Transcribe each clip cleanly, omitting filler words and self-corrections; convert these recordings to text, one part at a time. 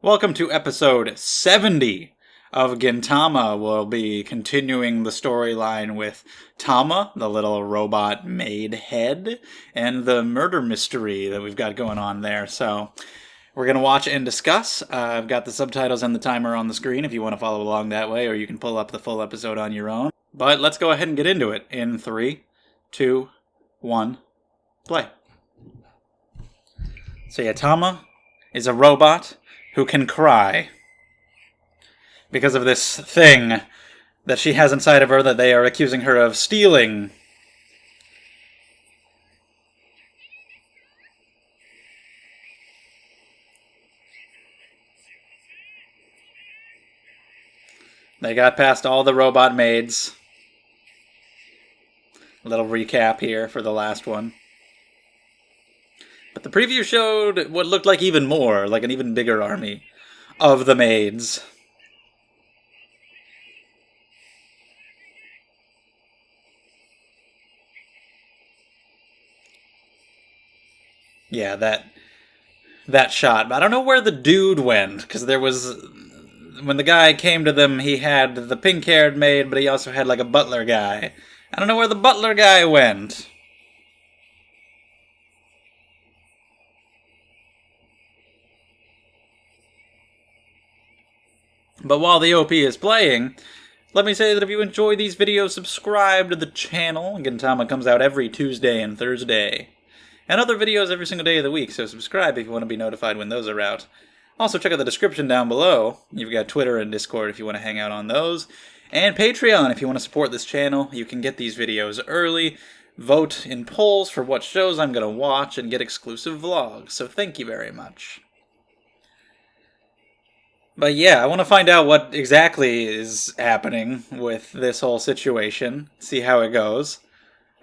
Welcome to episode 70 of Gintama. We'll be continuing the storyline with Tama, the little robot maid head, and the murder mystery that we've got going on there. So we're going to watch and discuss. I've got the subtitles and the timer on the screen if you want to follow along that way, or you can pull up the full episode on your own. But let's go ahead and get into it in 3, 2, 1, play. So yeah, Tama is a robot who can cry because of this thing that she has inside of her that they are accusing her of stealing. They got past all the robot maids. A little recap here for the last one. But the preview showed what looked like even more, like an even bigger army of the maids. Yeah, that shot. But I don't know where the dude went, because there was... When the guy came to them, he had the pink-haired maid, but he also had like a butler guy. I don't know where the butler guy went. But while the OP is playing, let me say that if you enjoy these videos, subscribe to the channel. Gintama comes out every Tuesday and Thursday. And other videos every single day of the week, so subscribe if you want to be notified when those are out. Also, check out the description down below. You've got Twitter and Discord if you want to hang out on those. And Patreon if you want to support this channel. You can get these videos early, vote in polls for what shows I'm going to watch, and get exclusive vlogs. So thank you very much. But yeah, I want to find out what exactly is happening with this whole situation. See how it goes.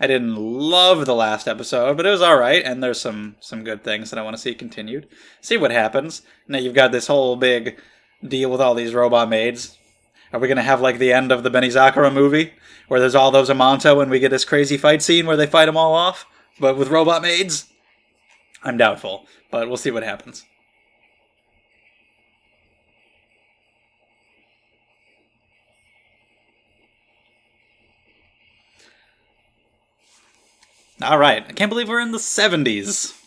I didn't love the last episode, but it was alright, and there's some good things that I want to see continued. See what happens. Now you've got this whole big deal with all these robot maids. Are we going to have like the end of the Benizakura movie, where there's all those Amanto and we get this crazy fight scene where they fight them all off, but with robot maids? I'm doubtful, but we'll see what happens. Alright, I can't believe we're in the 70s.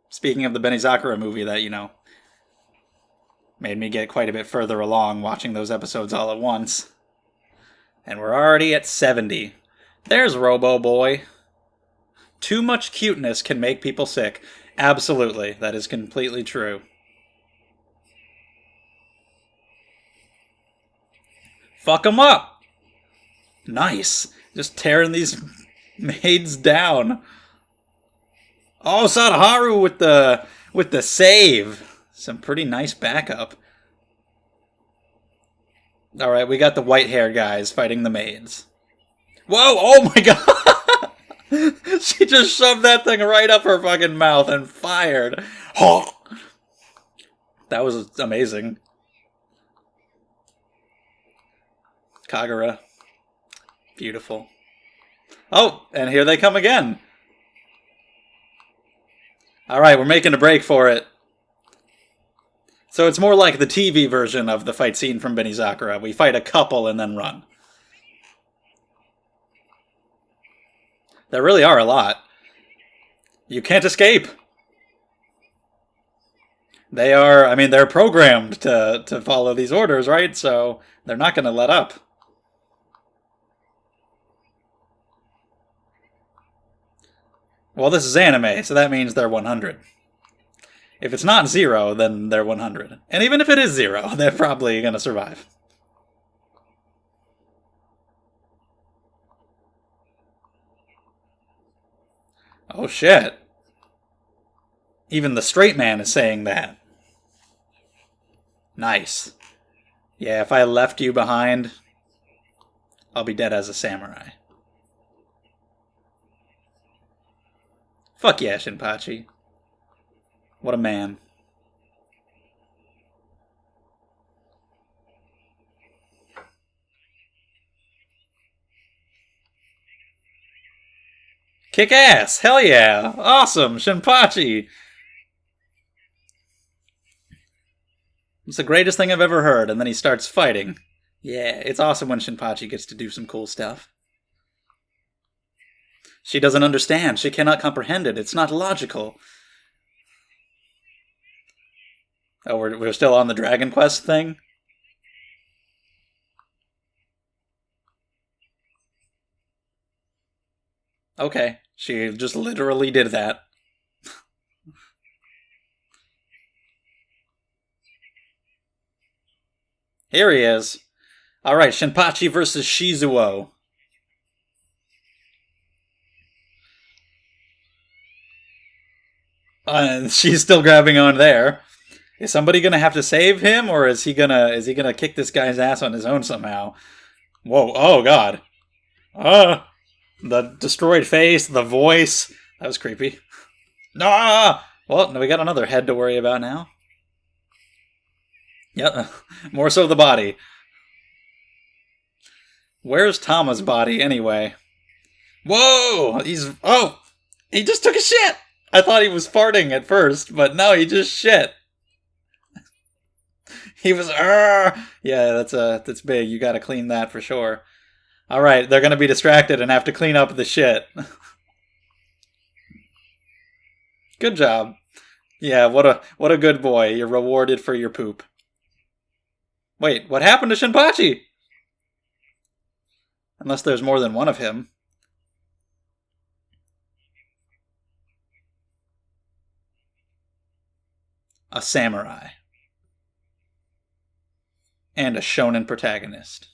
Speaking of the Benizakura movie that, made me get quite a bit further along watching those episodes all at once. And we're already at 70. There's Robo Boy. Too much cuteness can make people sick. Absolutely, that is completely true. Fuck them up! Nice. Just tearing these maids down. Oh, Sadaharu with the save. Some pretty nice backup. Alright, we got the white-haired guys fighting the maids. Whoa! Oh my god! She just shoved that thing right up her fucking mouth and fired. Oh! That was amazing. Kagura. Beautiful. Oh, and here they come again. Alright, we're making a break for it. So it's more like the TV version of the fight scene from Benizakura. We fight a couple and then run. There really are a lot. You can't escape. They're programmed to follow these orders, right? So they're not going to let up. Well, this is anime, so that means they're 100. If it's not 0, then they're 100. And even if it is 0, they're probably going to survive. Oh shit. Even the straight man is saying that. Nice. Yeah, if I left you behind, I'll be dead as a samurai. Fuck yeah, Shinpachi. What a man. Kick ass! Hell yeah! Awesome! Shinpachi! It's the greatest thing I've ever heard. And then he starts fighting. Yeah, it's awesome when Shinpachi gets to do some cool stuff. She doesn't understand. She cannot comprehend it. It's not logical. Oh, we're still on the Dragon Quest thing? Okay. She just literally did that. Here he is. Alright, Shinpachi versus Shizuo. She's still grabbing on there. Is somebody gonna have to save him, or is he gonna kick this guy's ass on his own somehow? Whoa! Oh God! The destroyed face, the voice. That was creepy. Ah! Well, we got another head to worry about now. Yep, more so the body. Where's Tama's body anyway? Whoa! He just took a shit. I thought he was farting at first, but no, he just shit. He was, yeah, that's big. You gotta clean that for sure. Alright, they're gonna be distracted and have to clean up the shit. Good job. Yeah, what a good boy. You're rewarded for your poop. Wait, what happened to Shinpachi? Unless there's more than one of him. A samurai. And a shonen protagonist.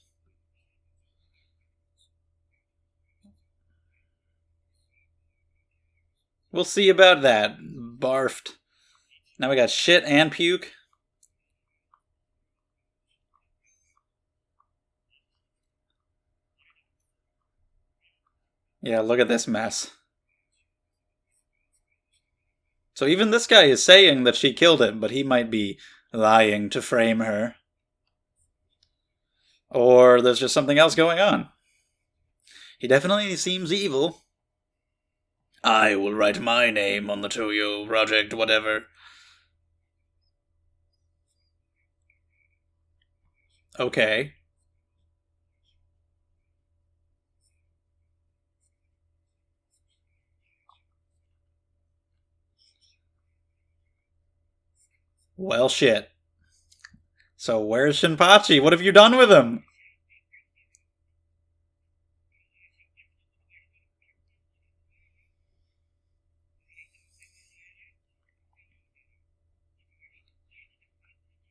We'll see about that. Barfed. Now we got shit and puke. Yeah, look at this mess. So even this guy is saying that she killed him, but he might be lying to frame her. Or there's just something else going on. He definitely seems evil. I will write my name on the Toyo project, whatever. Okay. Well, shit. So where's Shinpachi? What have you done with him?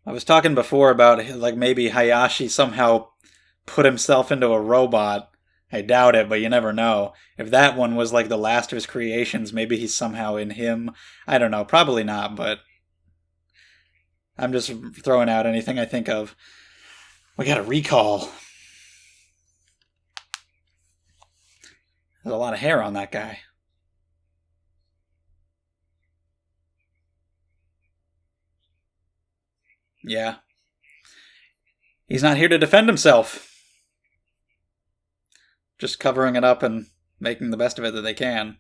I was talking before about like maybe Hayashi somehow put himself into a robot. I doubt it, but you never know. If that one was like the last of his creations, maybe he's somehow in him. I don't know. Probably not, but I'm just throwing out anything I think of. We got a recall. There's a lot of hair on that guy. Yeah. He's not here to defend himself. Just covering it up and making the best of it that they can.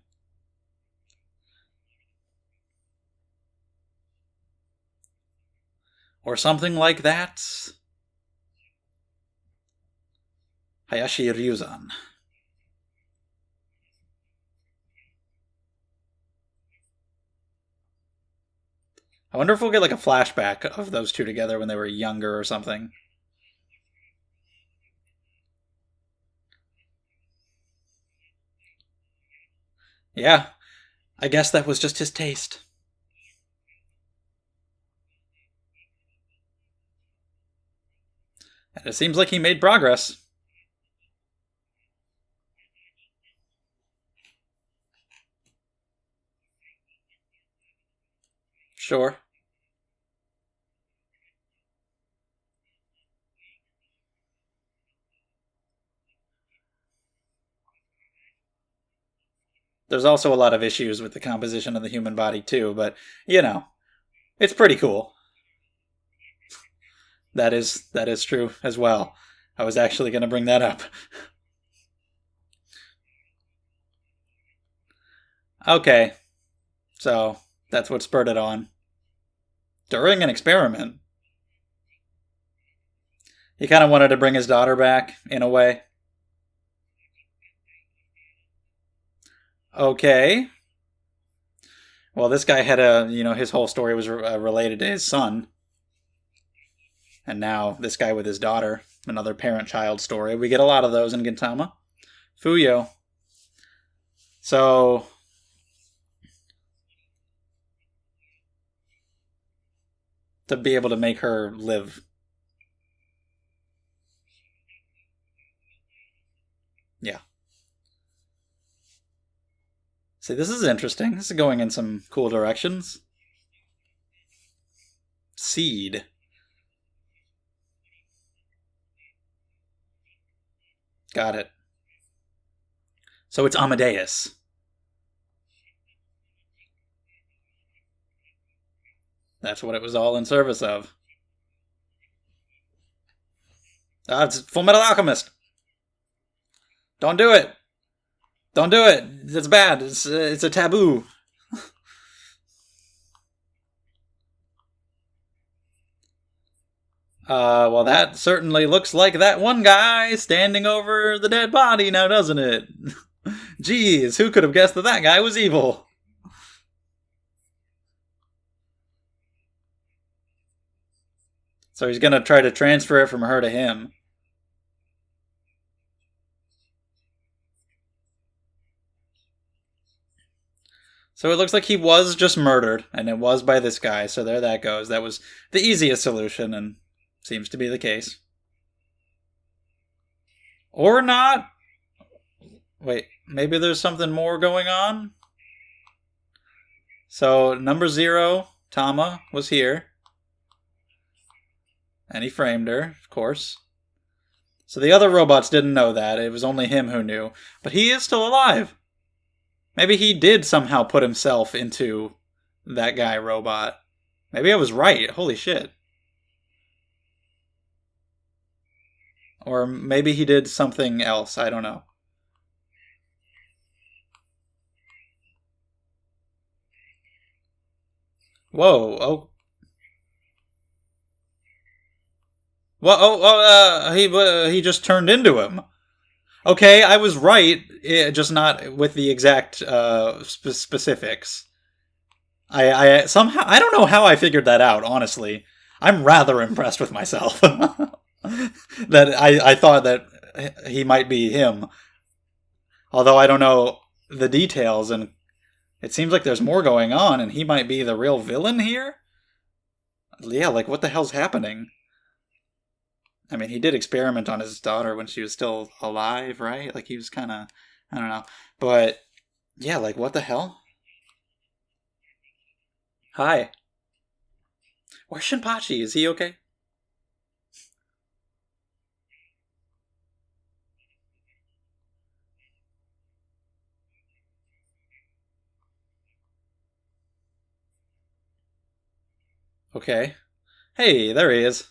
Or something like that. Hayashi Ryuzan. I wonder if we'll get like a flashback of those two together when they were younger or something. Yeah, I guess that was just his taste. And it seems like he made progress. Sure. There's also a lot of issues with the composition of the human body too, but you know, it's pretty cool. That is true as well. I was actually going to bring that up. Okay, so that's what spurred it on. During an experiment. He kind of wanted to bring his daughter back, in a way. Okay. Well, this guy had his whole story was related to his son. And now this guy with his daughter, another parent-child story. We get a lot of those in Gintama. Fuyo. So, to be able to make her live. Yeah. See, this is interesting. This is going in some cool directions. Seed. Got it. So it's Amadeus. That's what it was all in service of. Ah, it's Full Metal Alchemist. Don't do it. Don't do it. It's bad. It's a taboo. Well, that certainly looks like that one guy standing over the dead body now, doesn't it? Jeez, who could have guessed that that guy was evil? So he's gonna try to transfer it from her to him. So it looks like he was just murdered, and it was by this guy, so there that goes. That was the easiest solution, and seems to be the case. Or not. Wait, maybe there's something more going on? So, number 0, Tama, was here. And he framed her, of course. So the other robots didn't know that. It was only him who knew. But he is still alive. Maybe he did somehow put himself into that guy robot. Maybe I was right. Holy shit. Or maybe he did something else. I don't know. Whoa. Oh. Well, he just turned into him. Okay, I was right, just not with the exact specifics. I somehow I don't know how I figured that out. Honestly, I'm rather impressed with myself. That I thought that he might be him, although I don't know the details, and it seems like there's more going on, and he might be the real villain here. Yeah, like what the hell's happening? I mean, he did experiment on his daughter when she was still alive, right? Like, he was kind of, I don't know. But, yeah, like, what the hell? Hi. Where's Shinpachi? Is he okay? Okay. Hey, there he is.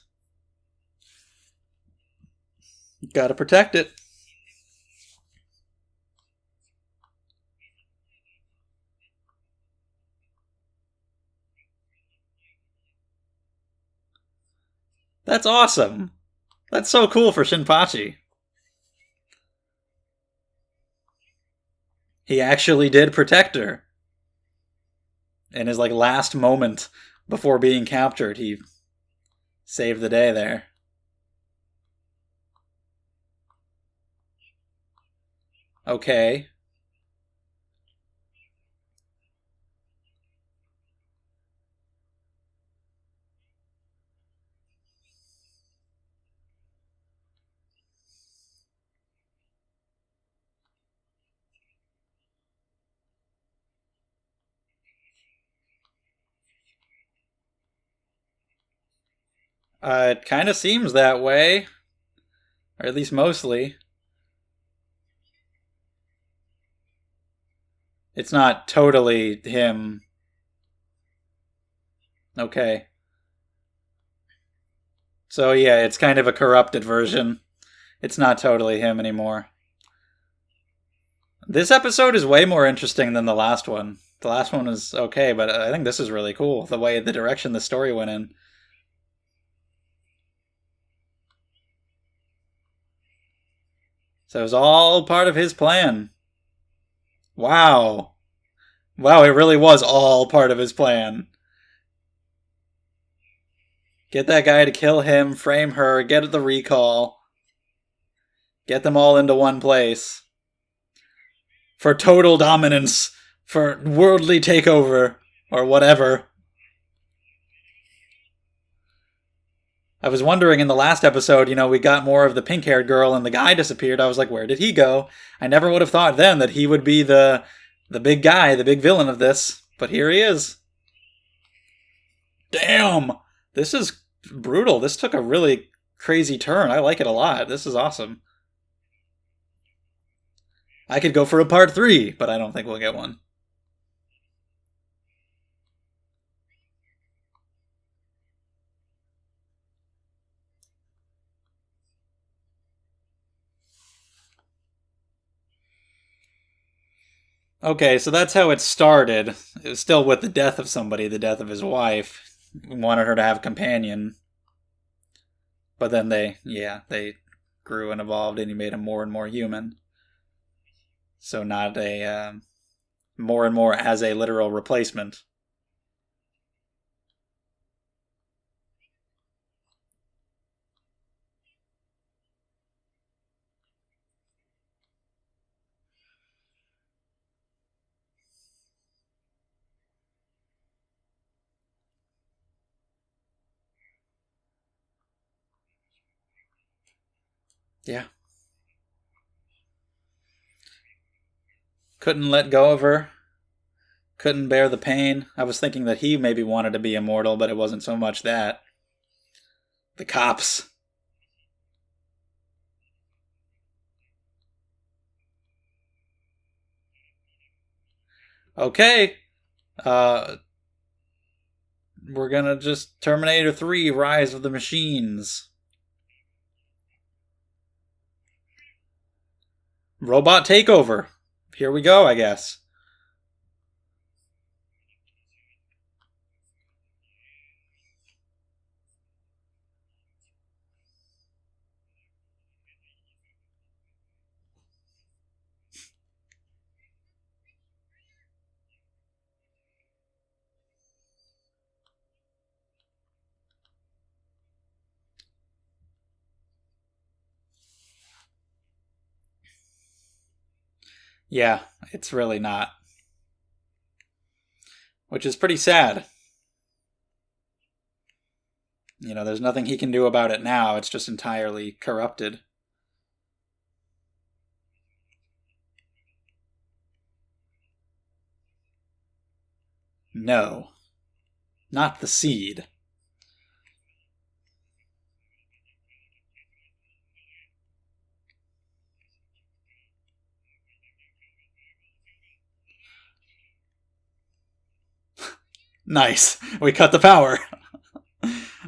Gotta protect it. That's awesome. That's so cool for Shinpachi. He actually did protect her. In his like last moment before being captured, he saved the day there. Okay. It kind of seems that way. Or at least mostly. It's not totally him. Okay. So yeah, it's kind of a corrupted version. It's not totally him anymore. This episode is way more interesting than the last one. The last one was okay, but I think this is really cool. The way, the direction the story went in. So it was all part of his plan. Wow. Wow, it really was all part of his plan. Get that guy to kill him, frame her, get the recall. Get them all into one place. For total dominance. For worldly takeover. Or whatever. I was wondering in the last episode, we got more of the pink-haired girl and the guy disappeared. I was like, where did he go? I never would have thought then that he would be the big guy, the big villain of this. But here he is. Damn! This is brutal. This took a really crazy turn. I like it a lot. This is awesome. I could go for a part 3, but I don't think we'll get one. Okay, so that's how it started. It was still with the death of somebody, the death of his wife. He wanted her to have a companion. But then they grew and evolved and he made him more and more human. So not a, more and more as a literal replacement. Yeah. Couldn't let go of her. Couldn't bear the pain. I was thinking that he maybe wanted to be immortal, but it wasn't so much that. The cops. Okay. We're gonna just Terminator 3, Rise of the Machines. Robot takeover. Here we go, I guess. Yeah, it's really not. Which is pretty sad. There's nothing he can do about it now. It's just entirely corrupted. No. Not the seed. Nice. We cut the power.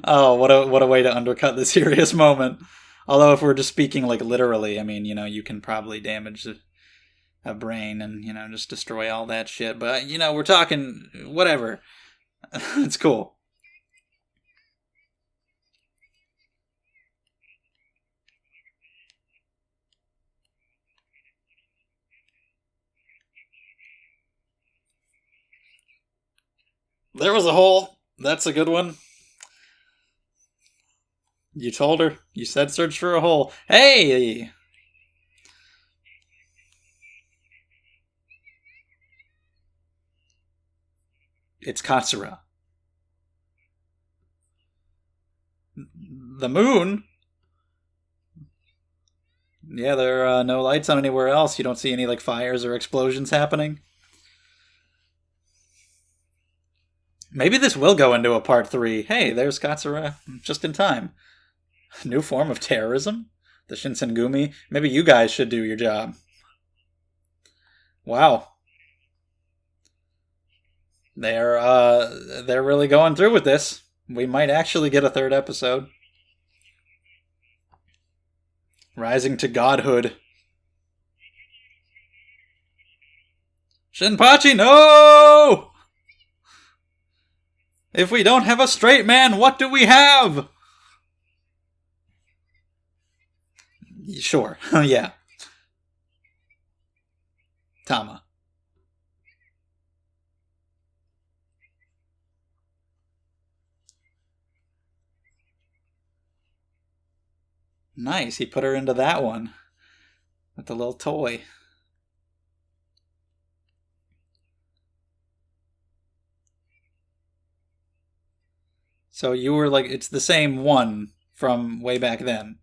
Oh, what a way to undercut the serious moment. Although if we're just speaking like literally, I mean, you can probably damage a brain and, just destroy all that shit. But, we're talking whatever. It's cool. There was a hole. That's a good one. You told her. You said search for a hole. Hey! It's Katsura. The moon? Yeah, there are no lights on anywhere else. You don't see any, fires or explosions happening. Maybe this will go into a part 3. Hey, there's Katsura just in time. New form of terrorism? The Shinsengumi? Maybe you guys should do your job. Wow. They're really going through with this. We might actually get a 3rd episode. Rising to godhood. Shinpachi, no! If we don't have a straight man, what do we have? Sure, yeah. Tama. Nice, he put her into that one. With the little toy. So you were like, it's the same one from way back then.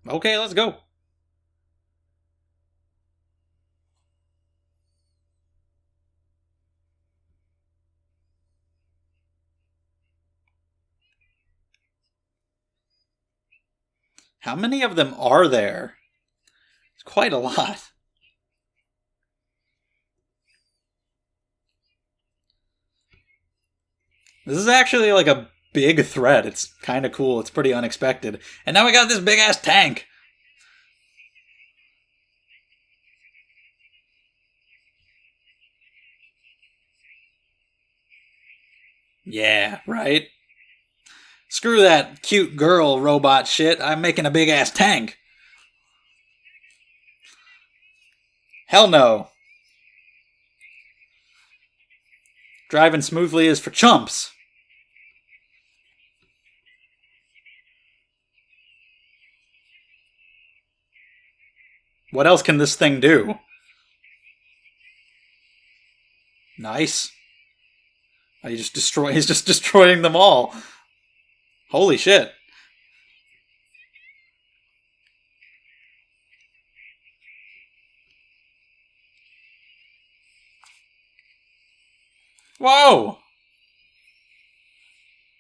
Okay, let's go. How many of them are there? It's quite a lot. This is actually like a big threat. It's kind of cool. It's pretty unexpected. And now we got this big ass tank. Yeah, right? Screw that cute girl robot shit. I'm making a big ass tank. Hell no. Driving smoothly is for chumps. What else can this thing do? Nice. Oh, he's just destroying them all. Holy shit. Whoa!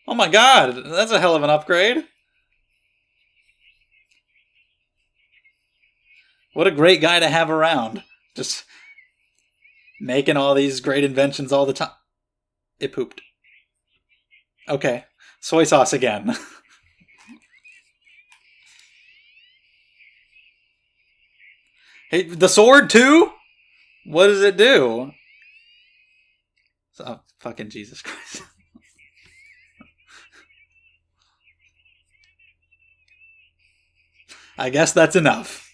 Oh my god, that's a hell of an upgrade. What a great guy to have around. Just making all these great inventions all the time. It pooped. Okay. Soy sauce again. Hey, the sword too? What does it do? Oh, fucking Jesus Christ. I guess that's enough.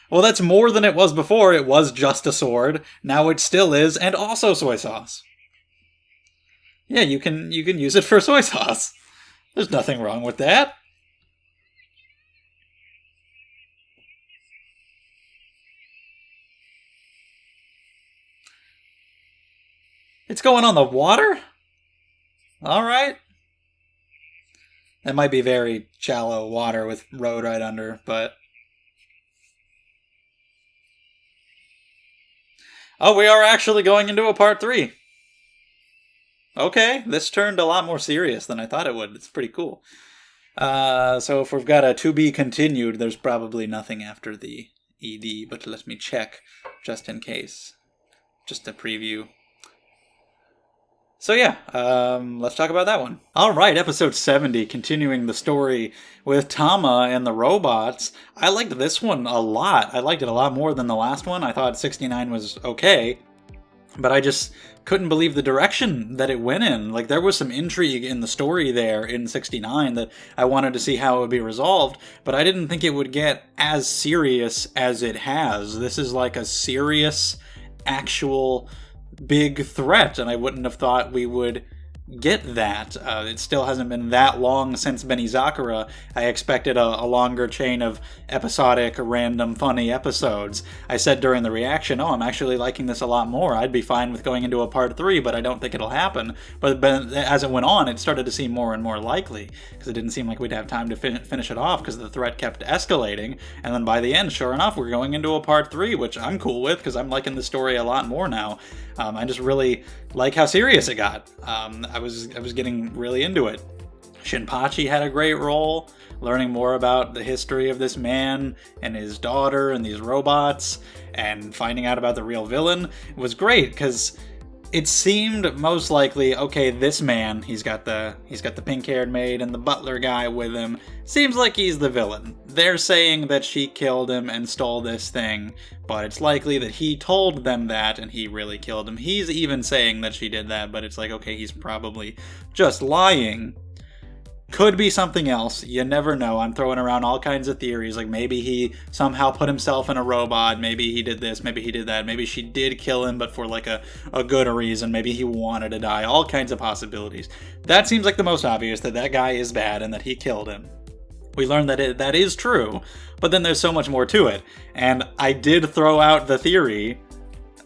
Well, that's more than it was before. It was just a sword. Now it still is, and also soy sauce. Yeah, you can use it for soy sauce. There's nothing wrong with that. It's going on the water? Alright. That might be very shallow water with road right under, but... Oh, we are actually going into a part 3. Okay, this turned a lot more serious than I thought it would. It's pretty cool. So if we've got a to be continued, there's probably nothing after the ED, but let me check just in case. Just a preview. So yeah, let's talk about that one. Alright, episode 70, continuing the story with Tama and the robots. I liked this one a lot. I liked it a lot more than the last one. I thought 69 was okay, but I just couldn't believe the direction that it went in. Like, there was some intrigue in the story there in 69 that I wanted to see how it would be resolved, but I didn't think it would get as serious as it has. This is like a serious, actual big threat, and I wouldn't have thought we would get that. It still hasn't been that long since Benizakura. I expected a longer chain of episodic, random, funny episodes. I said during the reaction, oh, I'm actually liking this a lot more. I'd be fine with going into a part 3, but I don't think it'll happen. But as it went on, it started to seem more and more likely, because it didn't seem like we'd have time to finish it off, because the threat kept escalating, and then by the end, sure enough, we're going into a part 3, which I'm cool with, because I'm liking the story a lot more now. I just really like how serious it got. I was getting really into it. Shinpachi had a great role, learning more about the history of this man and his daughter and these robots, and finding out about the real villain was great, because it seemed most likely, okay, this man, he's got the pink-haired maid and the butler guy with him, seems like he's the villain. They're saying that she killed him and stole this thing, but it's likely that he told them that and he really killed him. He's even saying that she did that, but it's like, okay, he's probably just lying. Could be something else. You never know. I'm throwing around all kinds of theories. Like maybe he somehow put himself in a robot. Maybe he did this. Maybe he did that. Maybe she did kill him, but for like a good reason. Maybe he wanted to die. All kinds of possibilities. That seems like the most obvious, that that guy is bad and that he killed him. We learned that that is true, but then there's so much more to it. And I did throw out the theory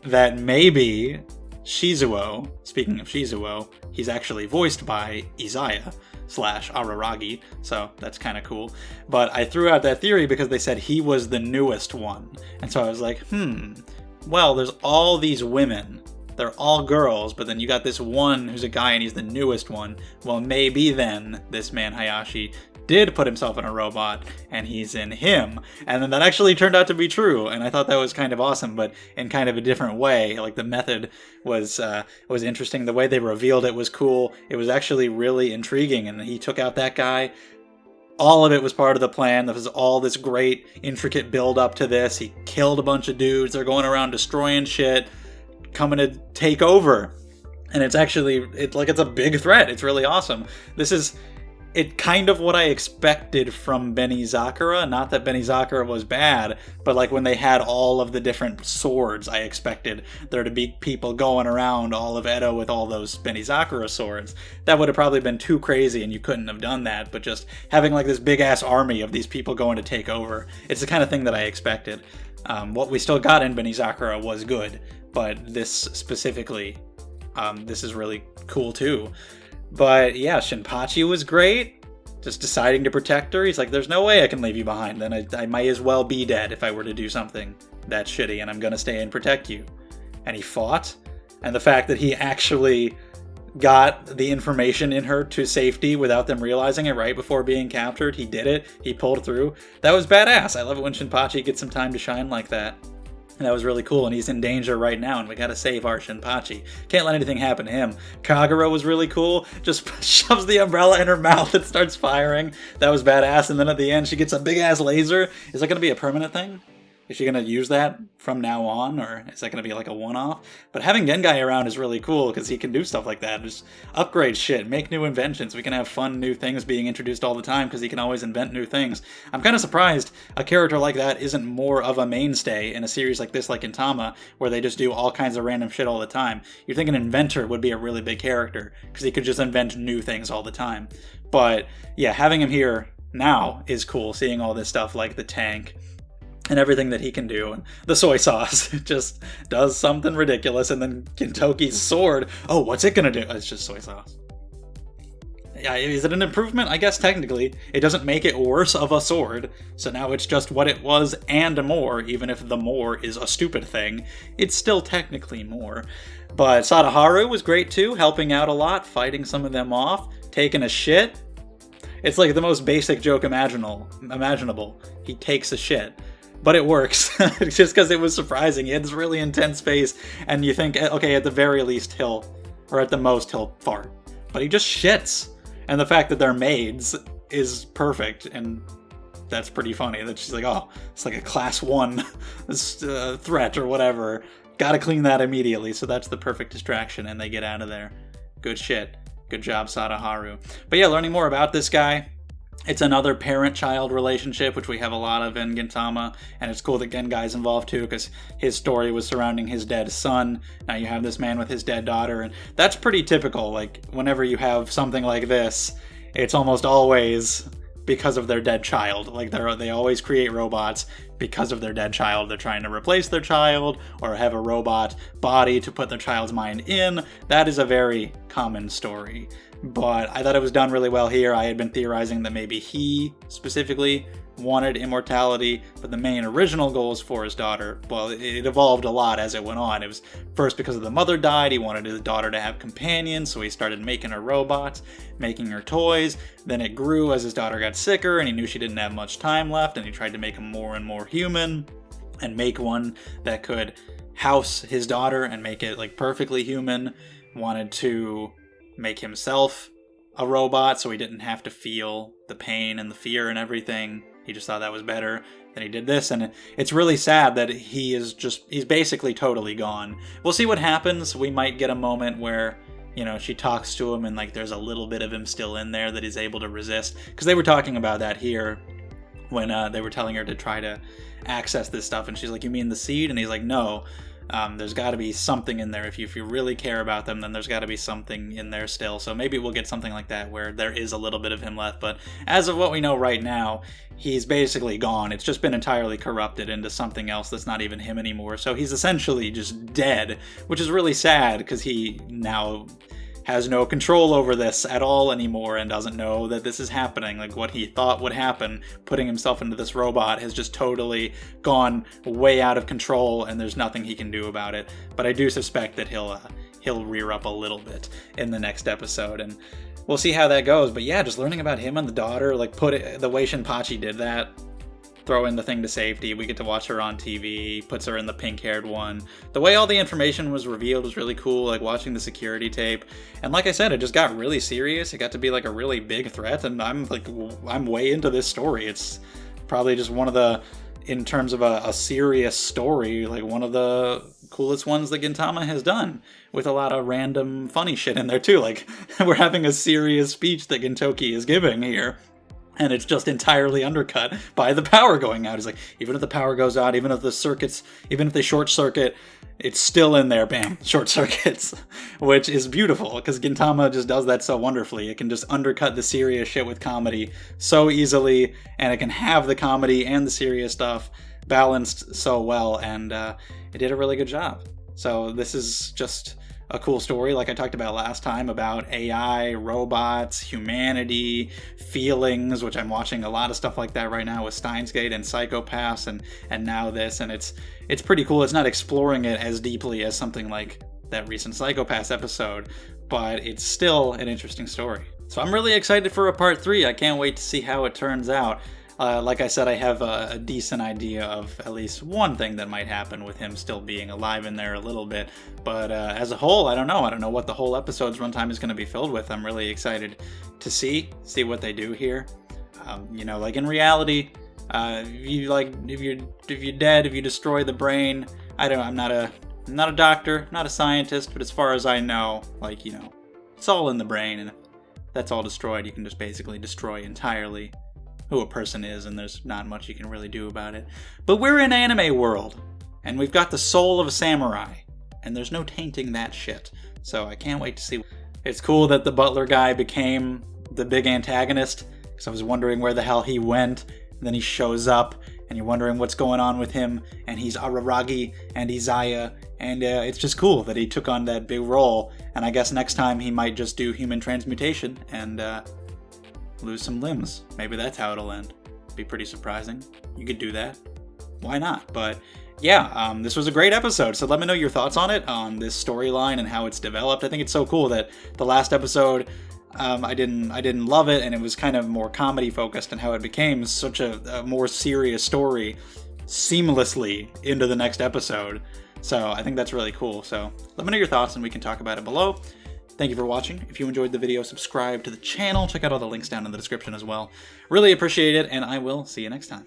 that maybe Shizuo, speaking of Shizuo, he's actually voiced by Izaya / Araragi, so that's kind of cool. But I threw out that theory because they said he was the newest one. And so I was like, well, there's all these women. They're all girls, but then you got this one who's a guy and he's the newest one. Well, maybe then this man Hayashi did put himself in a robot and he's in him. And then that actually turned out to be true, and I thought that was kind of awesome, but in kind of a different way. Like the method was interesting. The way they revealed it was cool. It was actually really intriguing, and he took out that guy. All of it was part of the plan. There was all this great intricate build up to this. He killed a bunch of dudes. They're going around destroying shit, coming to take over. And it's actually it's a big threat. It's really awesome. This is kind of what I expected from Benizakura. Not that Benizakura was bad, but like when they had all of the different swords, I expected there to be people going around all of Edo with all those Benizakura swords. That would have probably been too crazy and you couldn't have done that, but just having like this big ass army of these people going to take over, it's the kind of thing that I expected. What we still got in Benizakura was good, but this specifically, this is really cool too. But yeah, Shinpachi was great. Just deciding to protect her. He's like, there's no way I can leave you behind. Then I might as well be dead if I were to do something that shitty, and I'm going to stay and protect you. And he fought. And the fact that he actually got the information in her to safety without them realizing it right before being captured. He did it. He pulled through. That was badass. I love it when Shinpachi gets some time to shine like that. And that was really cool, and he's in danger right now, and we gotta save our Shinpachi. Can't let anything happen to him. Kagura was really cool, just shoves the umbrella in her mouth and starts firing. That was badass, and then at the end she gets a big-ass laser. Is that gonna be a permanent thing? Is she gonna use that from now on, or is that gonna be like a one-off? But having Gengai around is really cool, because he can do stuff like that. Just upgrade shit, make new inventions. We can have fun new things being introduced all the time, because he can always invent new things. I'm kind of surprised a character like that isn't more of a mainstay in a series like this, like Gintama, where they just do all kinds of random shit all the time. You'd think an inventor would be a really big character, because he could just invent new things all the time. But yeah, having him here now is cool, seeing all this stuff like the tank, and everything that he can do. And the soy sauce just does something ridiculous. And then Gintoki's sword, oh, what's it gonna do? It's just soy sauce. Yeah, is it an improvement? I guess technically. It doesn't make it worse of a sword. So now it's just what it was and more. Even if the more is a stupid thing, it's still technically more. But Sadaharu was great too, helping out a lot, fighting some of them off, taking a shit. It's like the most basic joke imaginable. He takes a shit. But it works, just because it was surprising. He had this really intense face, and you think, okay, at the very least or at the most, he'll fart. But he just shits. And the fact that they're maids is perfect, and that's pretty funny. That she's like, oh, it's like a class 1 threat or whatever. Gotta clean that immediately, so that's the perfect distraction, and they get out of there. Good shit. Good job, Sadaharu. But yeah, learning more about this guy. It's another parent-child relationship, which we have a lot of in Gintama, and it's cool that Gengai's involved too, because his story was surrounding his dead son. Now you have this man with his dead daughter, and that's pretty typical. Like, whenever you have something like this, it's almost always because of their dead child. Like, they always create robots because of their dead child. They're trying to replace their child, or have a robot body to put their child's mind in. That is a very common story. But I thought it was done really well here. I had been theorizing that maybe he specifically wanted immortality, but the main original goal was for his daughter. Well, it evolved a lot as it went on. It was first because of the mother died. He wanted his daughter to have companions, so he started making her robots, making her toys. Then it grew as his daughter got sicker, and he knew she didn't have much time left, and he tried to make him more and more human, and make one that could house his daughter and make it like perfectly human. Wanted to make himself a robot so he didn't have to feel the pain and the fear and everything. He just thought that was better. Then he did this, and it's really sad that he's basically totally gone. We'll see what happens. We might get a moment where you know, she talks to him and like there's a little bit of him still in there that he's able to resist. Because they were talking about that here when they were telling her to try to access this stuff, and she's like, you mean the seed? And he's like, no. There's got to be something in there. If you really care about them, then there's got to be something in there still. So maybe we'll get something like that where there is a little bit of him left. But as of what we know right now, he's basically gone. It's just been entirely corrupted into something else that's not even him anymore. So he's essentially just dead, which is really sad because he now has no control over this at all anymore and doesn't know that this is happening. Like, what he thought would happen, putting himself into this robot, has just totally gone way out of control, and there's nothing he can do about it. But I do suspect that he'll rear up a little bit in the next episode, and we'll see how that goes. But yeah, just learning about him and the daughter, like the way Shinpachi did that, throwing the thing to safety. We get to watch her on TV, puts her in the pink-haired one. The way all the information was revealed was really cool, like watching the security tape. And like I said, it just got really serious. It got to be like a really big threat, and I'm way into this story. It's probably just one of the, in terms of a serious story, like one of the coolest ones that Gintama has done, with a lot of random funny shit in there too. Like, we're having a serious speech that Gintoki is giving here, and it's just entirely undercut by the power going out. He's like, even if the power goes out, even if they short circuit, it's still in there, bam, short circuits, which is beautiful, because Gintama just does that so wonderfully. It can just undercut the serious shit with comedy so easily, and it can have the comedy and the serious stuff balanced so well, and it did a really good job. So this is just a cool story, like I talked about last time, about AI, robots, humanity, feelings, which I'm watching a lot of stuff like that right now with Steins Gate and Psychopaths, and now this, and it's pretty cool. It's not exploring it as deeply as something like that recent Psychopaths episode, but it's still an interesting story. So I'm really excited for a part 3. I can't wait to see how it turns out. Like I said, I have a decent idea of at least one thing that might happen with him still being alive in there a little bit. But as a whole, I don't know. I don't know what the whole episode's runtime is going to be filled with. I'm really excited to see what they do here. You know, like in reality, if you're dead, if you destroy the brain, I'm not a doctor, not a scientist, but as far as I know, like, you know, it's all in the brain, and if that's all destroyed, you can just basically destroy entirely who a person is, and there's not much you can really do about it. But we're in anime world, and we've got the soul of a samurai, and there's no tainting that shit. So I can't wait to see. It's cool that the butler guy became the big antagonist, because I was wondering where the hell he went, and then he shows up, and you're wondering what's going on with him, and he's Araragi and Izaya, and it's just cool that he took on that big role, and I guess next time he might just do human transmutation, and lose some limbs. Maybe that's how it'll end. Be pretty surprising. You could do that. Why not? But yeah, this was a great episode. So let me know your thoughts on it, on this storyline and how it's developed. I think it's so cool that the last episode, I didn't love it, and it was kind of more comedy focused, and how it became such a more serious story seamlessly into the next episode. So I think that's really cool. So let me know your thoughts, and we can talk about it below. Thank you for watching. If you enjoyed the video, subscribe to the channel. Check out all the links down in the description as well. Really appreciate it, and I will see you next time.